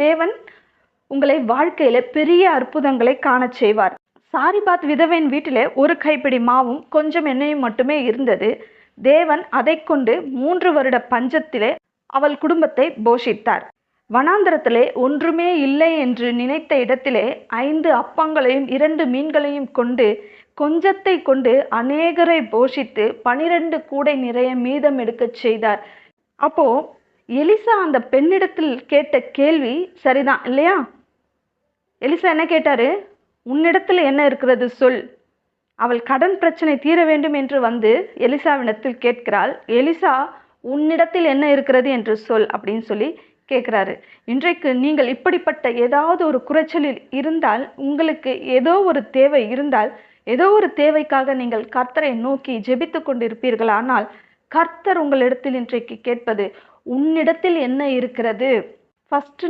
தேவன் உங்களை வாழ்க்கையில பெரிய அற்புதங்களை காணச் செய்வார். சாரிபாத் விதவையின் வீட்டிலே ஒரு கைப்பிடி மாவும் கொஞ்சம் எண்ணெயும் மட்டுமே இருந்தது. தேவன் அதை கொண்டு 3 வருட பஞ்சத்திலே அவள் குடும்பத்தை போஷித்தார். வனாந்தரத்திலே ஒன்றுமே இல்லை என்று நினைத்த இடத்திலே 5 அப்பங்களையும் 2 மீன்களையும் கொண்டு கொஞ்சத்தை கொண்டு அநேகரை போஷித்து 12 கூடை நிறைய மீதம் எடுக்கச் செய்தார். அப்போ எலிசா அந்த பெண்ணிடத்தில் கேட்ட கேள்வி சரிதான் இல்லையா? எலிசா என்ன கேட்டாரு? உன்னிடத்தில் என்ன இருக்கிறது சொல். அவள் கடன் பிரச்சனை தீர வேண்டும் என்று வந்து எலிசாவிடத்தில் கேட்கிறாள். எலிசா உன்னிடத்தில் என்ன இருக்கிறது என்று சொல் அப்படின்னு சொல்லி கேட்குறாரு. இன்றைக்கு நீங்கள் இப்படிப்பட்ட ஏதாவது ஒரு குறைச்சலில் இருந்தால், உங்களுக்கு ஏதோ ஒரு தேவை இருந்தால், ஏதோ ஒரு தேவைக்காக நீங்கள் கர்த்தரை நோக்கி ஜெபித்து கொண்டிருப்பீர்கள். ஆனால் கர்த்தர் உங்களிடத்தில் இன்றைக்கு கேட்பது, உன்னிடத்தில் என்ன இருக்கிறது? ஃபர்ஸ்ட்